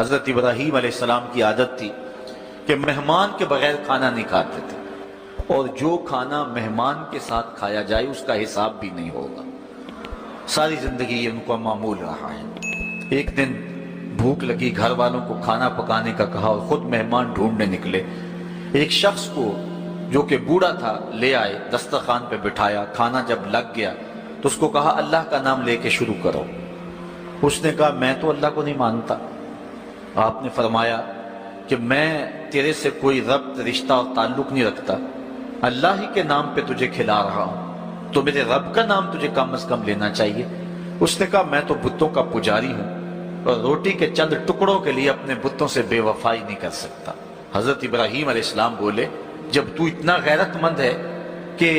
حضرت ابراہیم علیہ السلام کی عادت تھی کہ مہمان کے بغیر کھانا نہیں کھاتے تھے، اور جو کھانا مہمان کے ساتھ کھایا جائے اس کا حساب بھی نہیں ہوگا۔ ساری زندگی ان کو معمول رہا ہے۔ ایک دن بھوک لگی، گھر والوں کو کھانا پکانے کا کہا اور خود مہمان ڈھونڈنے نکلے۔ ایک شخص کو جو کہ بوڑھا تھا لے آئے، دسترخوان پہ بٹھایا، کھانا جب لگ گیا تو اس کو کہا اللہ کا نام لے کے شروع کرو۔ اس نے کہا میں تو اللہ کو نہیں مانتا۔ آپ نے فرمایا کہ میں تیرے سے کوئی ربط، رشتہ اور تعلق نہیں رکھتا، اللہ ہی کے نام پہ تجھے کھلا رہا ہوں، تو میرے رب کا نام تجھے کم از کم لینا چاہیے۔ اس نے کہا میں تو بتوں کا پجاری ہوں اور روٹی کے چند ٹکڑوں کے لیے اپنے بتوں سے بے وفائی نہیں کر سکتا۔ حضرت ابراہیم علیہ السلام بولے جب تو اتنا غیرت مند ہے کہ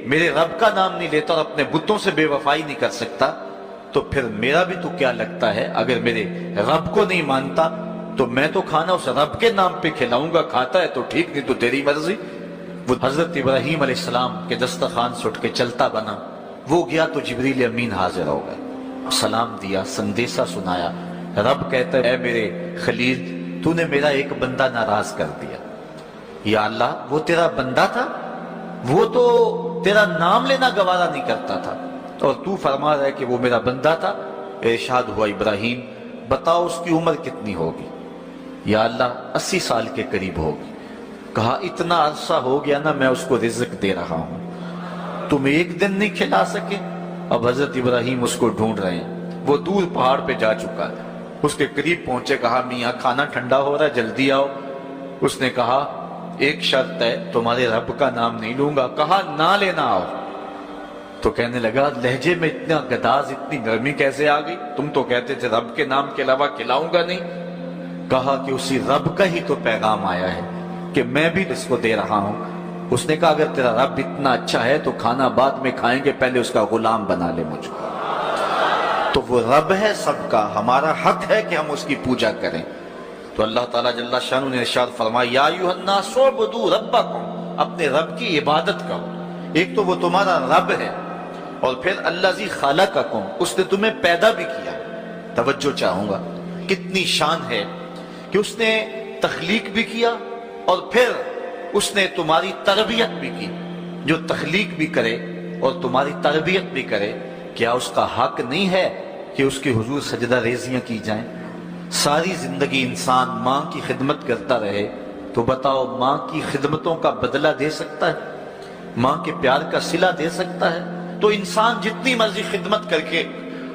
میرے رب کا نام نہیں لیتا اور اپنے بتوں سے بے وفائی نہیں کر سکتا، تو پھر میرا بھی تو کیا لگتا ہے، اگر میرے رب کو نہیں مانتا تو میں تو کھانا اس رب کے نام پہ کھلاؤں گا، کھاتا ہے تو ٹھیک نہیں تو تیری مرضی۔ وہ حضرت ابراہیم علیہ السلام کے دسترخوان سے اٹھ کے چلتا بنا، وہ گیا تو جبریل امین حاضر ہو گئے، سلام دیا، سندیسہ سنایا۔ رب کہتا ہے اے میرے خلیل، تو نے میرا ایک بندہ ناراض کر دیا۔ یا اللہ، وہ تیرا بندہ تھا، وہ تو تیرا نام لینا گوارا نہیں کرتا تھا، اور تو فرما رہا ہے کہ وہ میرا بندہ تھا۔ ارشاد ہوا ابراہیم بتاؤ اس کی عمر کتنی ہوگی؟ یا اللہ 80 سال کے قریب ہوگی۔ کہا اتنا عرصہ ہو گیا نا میں اس کو رزق دے رہا ہوں، تم ایک دن نہیں کھلا سکے؟ اب حضرت ابراہیم اس کو ڈھونڈ رہے ہیں، وہ دور پہاڑ پہ جا چکا ہے، اس کے قریب پہنچے، کہا میاں کھانا ٹھنڈا ہو رہا ہے جلدی آؤ۔ اس نے کہا ایک شرط ہے، تمہارے رب کا نام نہیں لوں گا۔ کہا نہ لینا آؤ۔ تو کہنے لگا لہجے میں اتنا گداز، اتنی نرمی کیسے آ گئی؟ تم تو کہتے تھے رب کے نام کے علاوہ کھلاؤں گا نہیں۔ کہا کہ اسی رب کا ہی تو پیغام آیا ہے کہ میں بھی اس کو دے رہا ہوں۔ اس نے کہا اگر تیرا رب اتنا اچھا ہے تو کھانا بعد میں کھائیں گے، پہلے اس کا غلام بنا لے مجھ کو۔ تو وہ رب ہے سب کا، ہمارا حق ہے کہ ہم اس کی پوجا کریں۔ تو اللہ تعالیٰ جل شانہ نے ارشاد فرمایا یا ایھا الناس اعبدوا ربکم، اپنے رب کی عبادت کرو۔ ایک تو وہ تمہارا رب ہے، اور پھر الذی خلقکم، اس نے تمہیں پیدا بھی کیا۔ توجہ چاہوں گا، کتنی شان ہے کہ اس نے تخلیق بھی کیا اور پھر اس نے تمہاری تربیت بھی کی۔ جو تخلیق بھی کرے اور تمہاری تربیت بھی کرے، کیا اس کا حق نہیں ہے کہ اس کے حضور سجدہ ریزیاں کی جائیں؟ ساری زندگی انسان ماں کی خدمت کرتا رہے تو بتاؤ ماں کی خدمتوں کا بدلہ دے سکتا ہے؟ ماں کے پیار کا صلہ دے سکتا ہے؟ تو انسان جتنی مرضی خدمت کر کے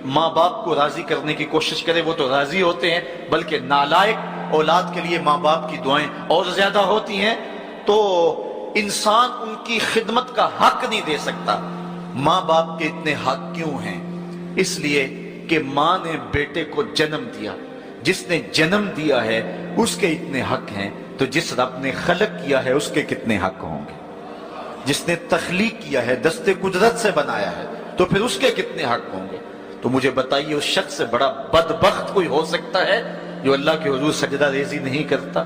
ماں باپ کو راضی کرنے کی کوشش کرے وہ تو راضی ہوتے ہیں، بلکہ نالائق اولاد کے لیے ماں باپ کی دعائیں اور زیادہ ہوتی ہیں۔ تو انسان ان کی خدمت کا حق نہیں دے سکتا۔ ماں باپ کے اتنے حق کیوں ہیں؟ اس لیے کہ ماں نے بیٹے کو جنم دیا، جس نے جنم دیا ہے اس کے اتنے حق ہیں، تو جس رب نے خلق کیا ہے اس کے کتنے حق ہوں گے؟ جس نے تخلیق کیا ہے، دستے قدرت سے بنایا ہے، تو پھر اس کے کتنے حق ہوں گے؟ تو مجھے بتائیے اس شخص سے بڑا بدبخت کوئی ہو سکتا ہے جو اللہ کے حضور سجدہ ریزی نہیں کرتا؟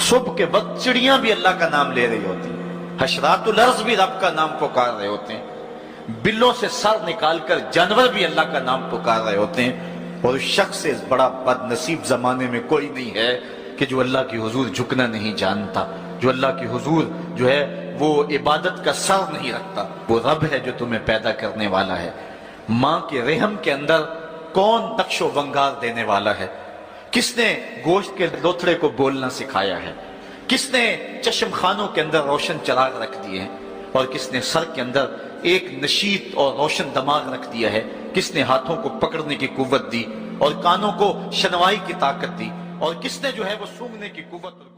صبح کے وقت چڑیاں بھی اللہ کا نام لے رہی ہوتی ہیں، حشرات الارض بھی رب کا نام پکار رہے ہوتے ہیں، بلوں سے سر نکال کر جانور بھی اللہ کا نام پکار رہے ہوتے ہیں، اور اس شخص سے بڑا بد نصیب زمانے میں کوئی نہیں ہے کہ جو اللہ کی حضور جھکنا نہیں جانتا، جو اللہ کی حضور جو ہے وہ عبادت کا سر نہیں رکھتا۔ وہ رب ہے جو تمہیں پیدا کرنے والا ہے۔ ماں کے رحم کے اندر کون نقش و ونگار دینے والا ہے؟ کس نے گوشت کے لوتھڑے کو بولنا سکھایا ہے؟ کس نے چشم خانوں کے اندر روشن چراغ رکھ دیے ہیں؟ اور کس نے سر کے اندر ایک نشیط اور روشن دماغ رکھ دیا ہے؟ کس نے ہاتھوں کو پکڑنے کی قوت دی اور کانوں کو شنوائی کی طاقت دی؟ اور کس نے جو ہے وہ سونگھنے کی قوت